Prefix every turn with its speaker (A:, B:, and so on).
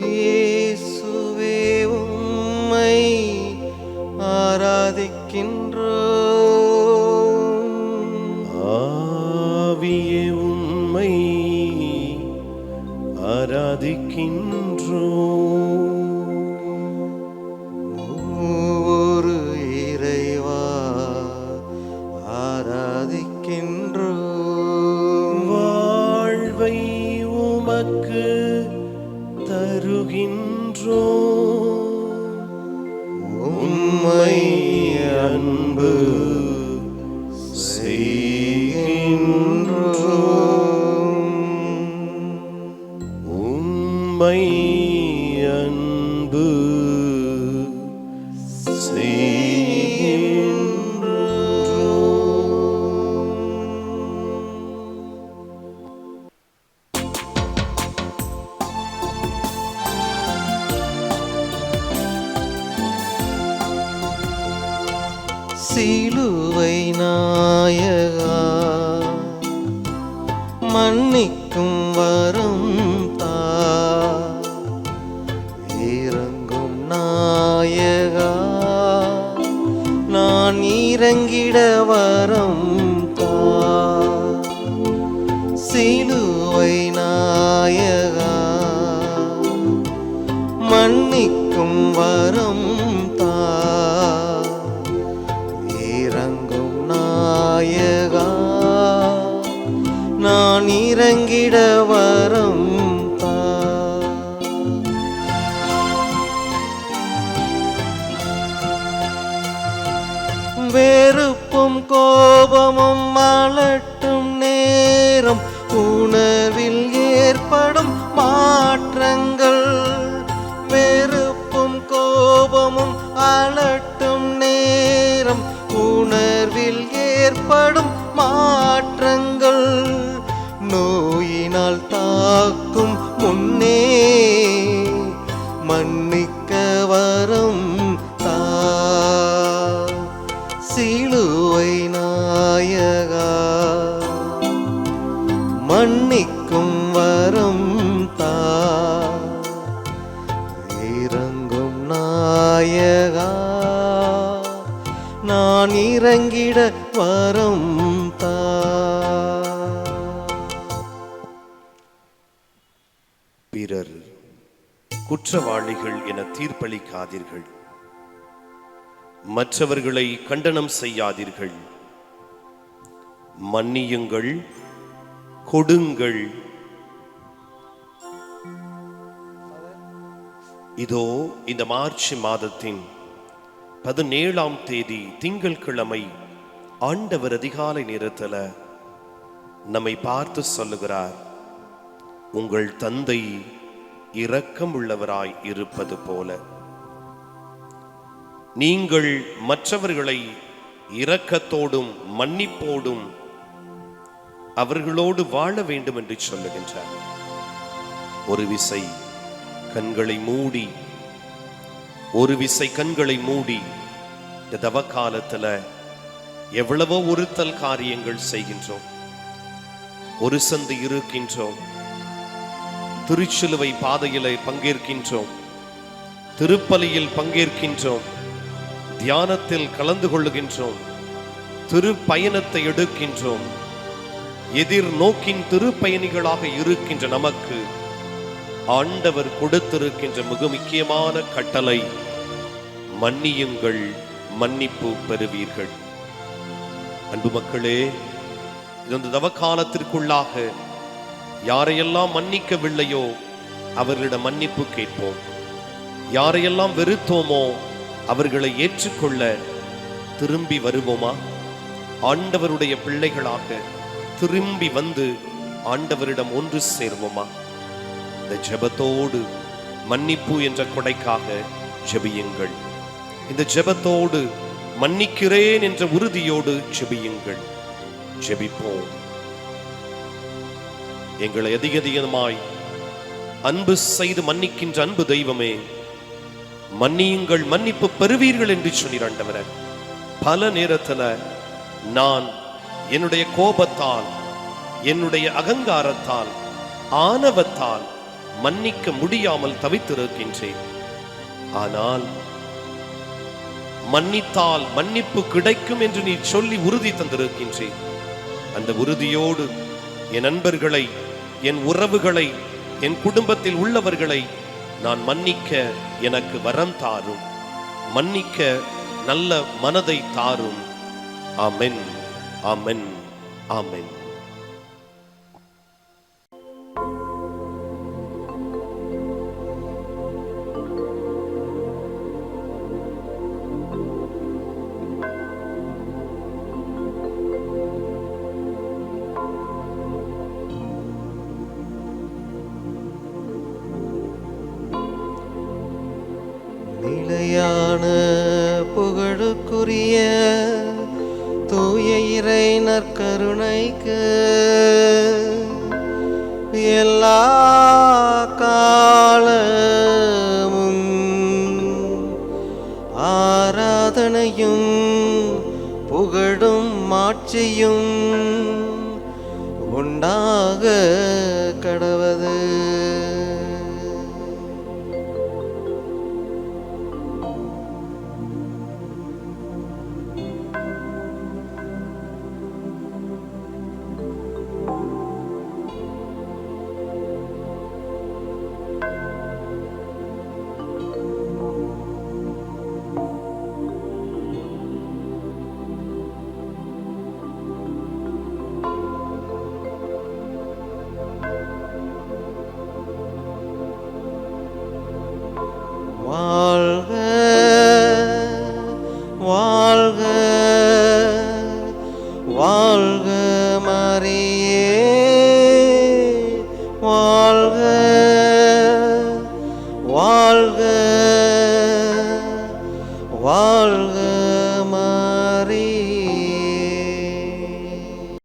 A: இயேசுவே உம்மை ஆராதிக்கின்றோம்.
B: ஆவியே உம்மை ஆராதிக்கின்றோம்.
A: ஒரு இறைவா ஆராதிக்கின்றோம்.
B: வாழ்வை உமக்கு தருகின்றோம்.
A: உம்மை
B: அன்பு செய்கின்றோம். உம்மை அன்பு
A: சிலுவை நாயகா மன்னிக்கும் வரம் தா. இறங்கும் நாயகா நான் இறங்கிட வரம் தா. சிலுவை நாயகா மன்னிக்கும் வரம் தா. இறங்கும் நாயகா நான் இறங்கிட வரம் தா. வெறுப்பும் கோபமும் அலட்டும் நேரம் உணர்வில் ஏற்படும் மாற்றங்கள். வெறுப்பும் கோபமும் அலட்டும் நேரம் உணர்வில் ஏற்படும் மாற்றங்கள். நோயினால் தாக்கும் முன்னே மன்னிக்க வரம் தா. சிலுவை நாயகா மன்னிக்கும் வரம் தா. இறங்கும் நாயகா நான் இறங்கிட வரம் தா.
B: பிறர் குற்றவாளிகள் என தீர்ப்பளிக்காதீர்கள். மற்றவர்களை கண்டனம் செய்யாதீர்கள். மன்னியுங்கள், கொடுங்கள். இதோ இந்த மார்ச் மாதத்தின் 17ஆம் தேதி திங்கட்கிழமை ஆண்டவர் அதிகாலை நேரத்தில் நம்மை பார்த்து சொல்லுகிறார், உங்கள் தந்தை இரக்கம் உள்ளவராய் இருப்பது போல நீங்கள் மற்றவர்களை இரக்கத்தோடும் மன்னிப்போடும் அவர்களோடு வாழ வேண்டும் என்று சொல்லுகின்றார். ஒரு விசை கண்களை மூடி இந்த தவ காலத்துல எவ்வளவோ ஒருத்தல் காரியங்கள் செய்கின்றோம். ஒரு சந்து இருக்கின்றோம், திருச்சிலுவை பாதையிலே பங்கேற்கின்றோம், திருப்பலியில் பங்கேற்கின்றோம், தியானத்தில் கலந்து கொள்ளுகின்றோம், திருப்பயணத்தை எடுக்கின்றோம். எதிர்நோக்கின் திருப்பயணிகளாக இருக்கின்ற நமக்கு ஆண்டவர் கொடுத்திருக்கின்ற மிக முக்கியமான கட்டளை, மன்னியுங்கள், மன்னிப்பு பெறுவீர்கள். அன்பு மக்களே, இந்த தவ காலத்திற்குள்ளாக யாரையெல்லாம் மன்னிக்கவில்லையோ அவர்களிடம் மன்னிப்பு கேட்போம். யாரையெல்லாம் வெறுத்தோமோ அவர்களை ஏற்றுக்கொள்ள திரும்பி வருவோமா? ஆண்டவருடைய பிள்ளைகளாக திரும்பி வந்து ஆண்டவரிடம் ஒன்று சேர்வோமா? இந்த ஜெபத்தோடு மன்னிப்பு என்ற கொடைக்காக ஜெபியுங்கள். இந்த ஜெபத்தோடு மன்னிக்கிறேன் என்ற உறுதியோடு ஜெபியுங்கள். ஜெபிப்போம். எங்களை அதிகமாய் அன்பு செய்து மன்னிக்கின்ற அன்பு தெய்வமே, மன்னியுங்கள், மன்னிப்பு பெறுவீர்கள் என்று சொன்னீர் ஆண்டவரே. பல நேரத்தில் நான் என்னுடைய கோபத்தால், என்னுடைய அகங்காரத்தால் ஆணவத்தால் மன்னிக்க முடியாமல் தவித்திருக்கின்றேன். ஆனால் மன்னித்தால் மன்னிப்பு கிடைக்கும் என்று நீ சொல்லி உறுதி தந்திருக்கின்றேன். அந்த உறுதியோடு என் நண்பர்களை, என் உறவுகளை, என் குடும்பத்தில் உள்ளவர்களை நான் மன்னிக்க எனக்கு வரம் தாரும், மன்னிக்க நல்ல மனதை தாரும். ஆமென், ஆமென், ஆமென்.
A: நிலையான புகழுக்குரிய தூய இறை நற்கருணைக்கு எல்லா காலமும் ஆராதனையும் புகழும் மாட்சியும் உண்டாக கடவது. வாழ்க வாழ்க வாழ்க மரியே, வாழ்க வாழ்க வாழ்க